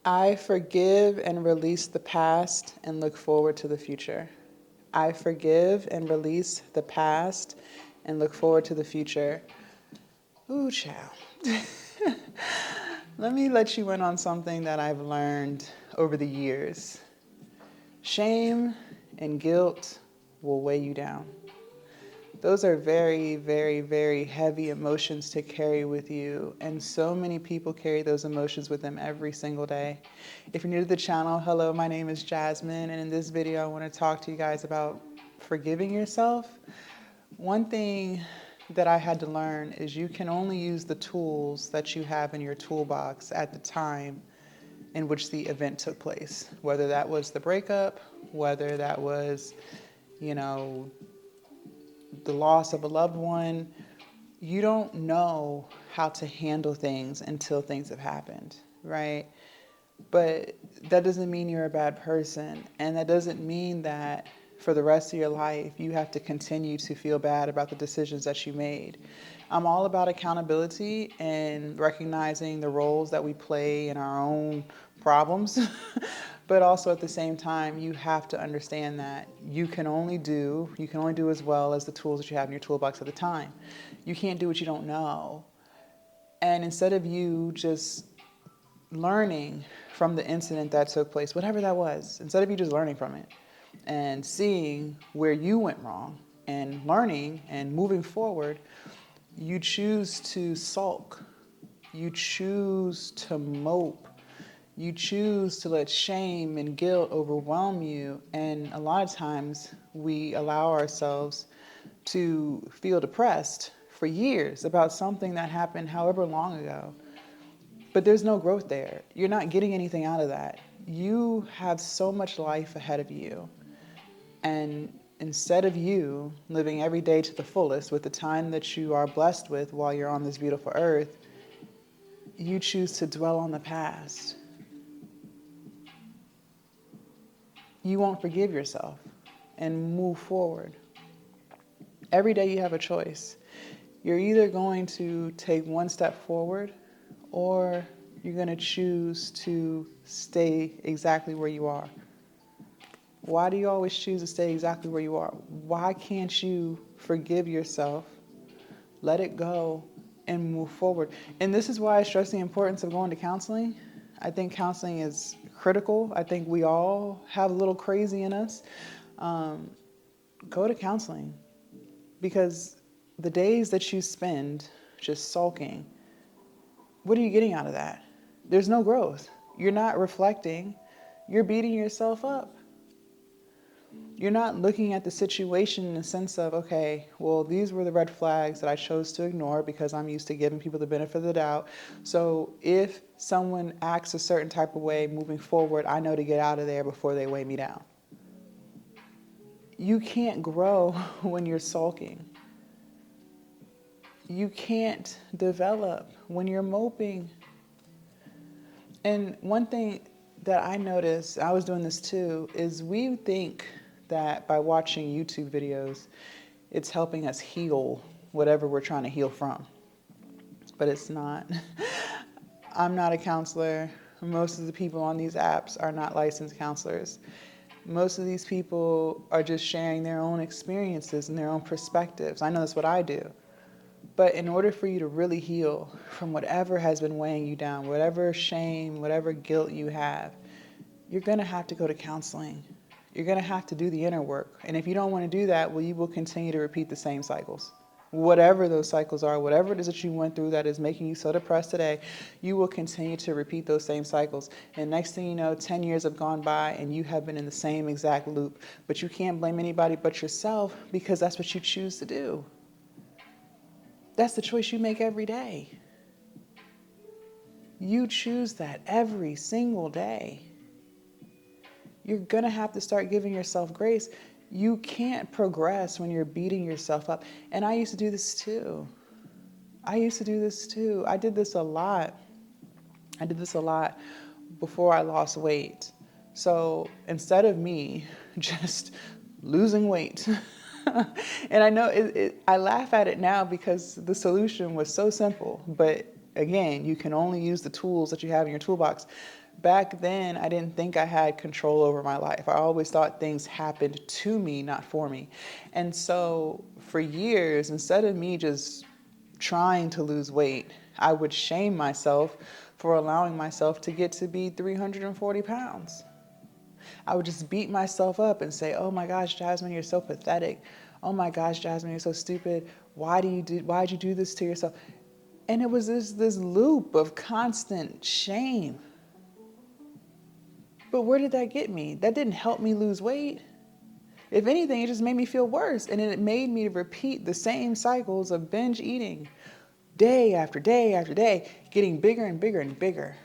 I forgive and release the past and look forward to the future. I forgive and release the past and look forward to the future. Ooh, child. Let me let you in on something that I've learned over the years. Shame and guilt will weigh you down. Those are very, very, very heavy emotions to carry with you. And so many people carry those emotions with them every single day. If you're new to the channel, hello, my name is Jasmine. And in this video, I want to talk to you guys about forgiving yourself. One thing that I had to learn is you can only use the tools that you have in your toolbox at the time in which the event took place. Whether that was the breakup, whether that was, the loss of a loved one, you don't know how to handle things until things have happened, right? But that doesn't mean you're a bad person. And that doesn't mean that for the rest of your life, you have to continue to feel bad about the decisions that you made. I'm all about accountability and recognizing the roles that we play in our own problems. But also at the same time, you have to understand that you can only do as well as the tools that you have in your toolbox at the time. You can't do what you don't know. And instead of you just learning from the incident that took place, whatever that was, instead of you just learning from it and seeing where you went wrong and learning and moving forward, you choose to sulk. You choose to mope. You choose to let shame and guilt overwhelm you. And a lot of times we allow ourselves to feel depressed for years about something that happened however long ago. But there's no growth there. You're not getting anything out of that. You have so much life ahead of you. And instead of you living every day to the fullest with the time that you are blessed with while you're on this beautiful earth, you choose to dwell on the past. You won't forgive yourself and move forward. Every day you have a choice. You're either going to take one step forward or you're going to choose to stay exactly where you are. Why do you always choose to stay exactly where you are? Why can't you forgive yourself, let it go, and move forward? And this is why I stress the importance of going to counseling. I think counseling is critical. I think we all have a little crazy in us. Go to counseling, because the days that you spend just sulking, what are you getting out of that? There's no growth. You're not reflecting. You're beating yourself up. You're not looking at the situation in the sense of, okay, well, these were the red flags that I chose to ignore because I'm used to giving people the benefit of the doubt. So if someone acts a certain type of way moving forward, I know to get out of there before they weigh me down. You can't grow when you're sulking. You can't develop when you're moping. And one thing that I noticed, I was doing this too, is we think that by watching YouTube videos, it's helping us heal whatever we're trying to heal from. But it's not. I'm not a counselor. Most of the people on these apps are not licensed counselors. Most of these people are just sharing their own experiences and their own perspectives. I know that's what I do. But in order for you to really heal from whatever has been weighing you down, whatever shame, whatever guilt you have, you're going to have to go to counseling. You're going to have to do the inner work. And if you don't want to do that, well, you will continue to repeat the same cycles. Whatever those cycles are, whatever it is that you went through that is making you so depressed today, you will continue to repeat those same cycles. And next thing you know, 10 years have gone by and you have been in the same exact loop. But you can't blame anybody but yourself, because that's what you choose to do. That's the choice you make every day. You choose that every single day. You're going to have to start giving yourself grace. You can't progress when you're beating yourself up. And I used to do this too. I did this a lot. Before I lost weight. So instead of me just losing weight, and I know I laugh at it now because the solution was so simple. But again, you can only use the tools that you have in your toolbox. Back then, I didn't think I had control over my life. I always thought things happened to me, not for me. And so for years, instead of me just trying to lose weight, I would shame myself for allowing myself to get to be 340 pounds. I would just beat myself up and say, "Oh my gosh, Jasmine, you're so pathetic. Oh my gosh, Jasmine, you're so stupid. Why'd you do this to yourself?" And it was this loop of constant shame. But where did that get me? That didn't help me lose weight. If anything, it just made me feel worse. And it made me repeat the same cycles of binge eating day after day after day, getting bigger and bigger and bigger.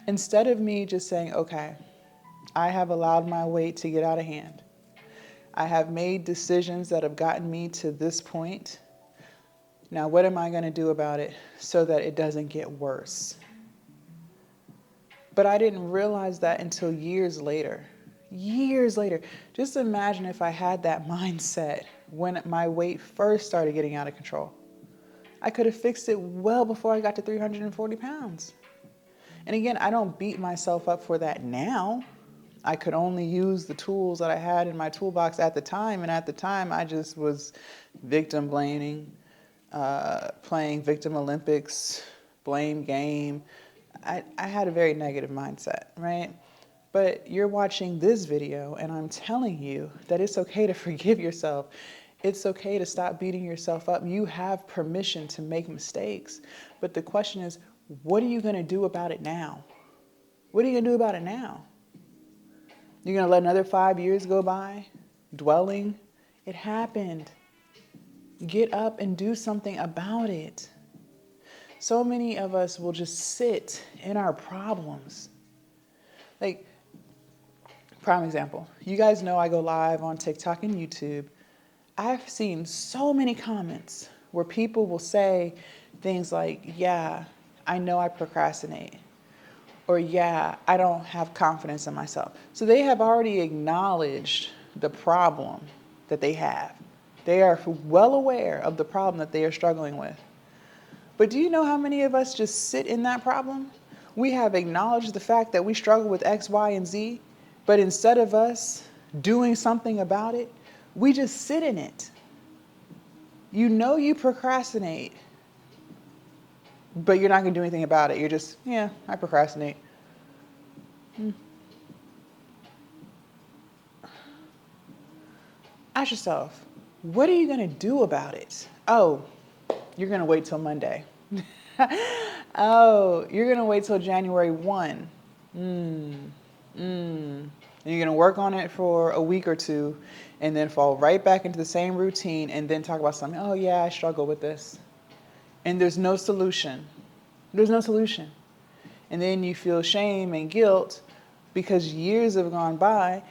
Instead of me just saying, okay, I have allowed my weight to get out of hand. I have made decisions that have gotten me to this point. Now, what am I going to do about it so that it doesn't get worse? But I didn't realize that until years later. Years later. Just imagine if I had that mindset when my weight first started getting out of control. I could have fixed it well before I got to 340 pounds. And again, I don't beat myself up for that now. I could only use the tools that I had in my toolbox at the time. And at the time, I just was victim blaming, playing victim Olympics, blame game. I had a very negative mindset, right? But you're watching this video and I'm telling you that it's okay to forgive yourself. It's okay to stop beating yourself up. You have permission to make mistakes. But the question is, what are you going to do about it now? What are you going to do about it now? You're going to let another 5 years go by dwelling? It happened. Get up and do something about it. So many of us will just sit in our problems. Like, prime example, you guys know I go live on TikTok and YouTube. I've seen so many comments where people will say things like, yeah, I know I procrastinate. Or yeah, I don't have confidence in myself. So they have already acknowledged the problem that they have. They are well aware of the problem that they are struggling with. But do you know how many of us just sit in that problem? We have acknowledged the fact that we struggle with X, Y, and Z, but instead of us doing something about it, we just sit in it. You know you procrastinate, but you're not going to do anything about it. You're just, yeah, I procrastinate. Ask yourself, what are you going to do about it? Oh, you're going to wait till Monday. Oh, you're going to wait till January 1. And you're going to work on it for a week or two and then fall right back into the same routine and then talk about something. Oh, yeah, I struggle with this. And there's no solution. There's no solution. And then you feel shame and guilt because years have gone by,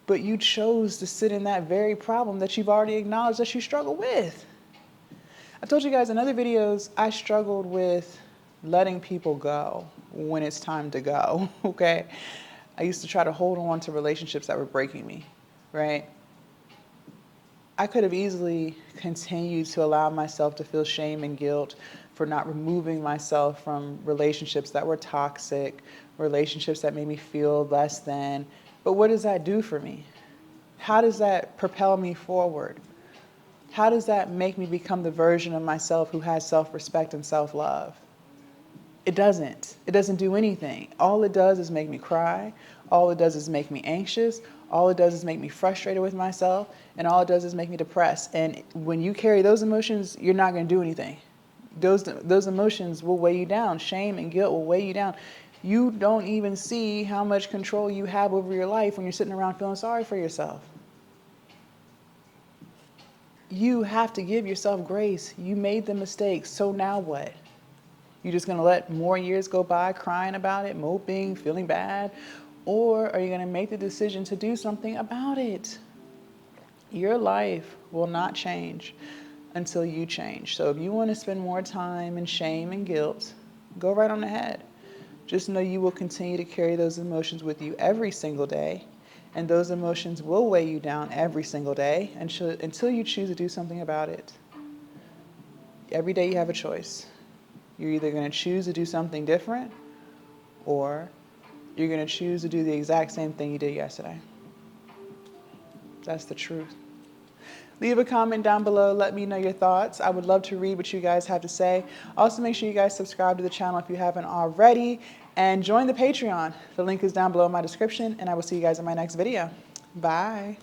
but you chose to sit in that very problem that you've already acknowledged that you struggle with. I told you guys in other videos, I struggled with letting people go when it's time to go, okay? I used to try to hold on to relationships that were breaking me, right? I could have easily continued to allow myself to feel shame and guilt for not removing myself from relationships that were toxic, relationships that made me feel less than. But what does that do for me? How does that propel me forward? How does that make me become the version of myself who has self-respect and self-love? It doesn't. It doesn't do anything. All it does is make me cry. All it does is make me anxious. All it does is make me frustrated with myself. And all it does is make me depressed. And when you carry those emotions, you're not going to do anything. Those emotions will weigh you down. Shame and guilt will weigh you down. You don't even see how much control you have over your life when you're sitting around feeling sorry for yourself. You have to give yourself grace. You made the mistake, so now what? You just going to let more years go by crying about it, moping, feeling bad? Or are you going to make the decision to do something about it? Your life will not change until you change. So if you want to spend more time in shame and guilt, go right on ahead. Just know you will continue to carry those emotions with you every single day. And those emotions will weigh you down every single day until you choose to do something about it. Every day you have a choice. You're either going to choose to do something different or you're going to choose to do the exact same thing you did yesterday. That's the truth. Leave a comment down below. Let me know your thoughts. I would love to read what you guys have to say. Also, make sure you guys subscribe to the channel if you haven't already, and join the Patreon. The link is down below in my description, and I will see you guys in my next video. Bye.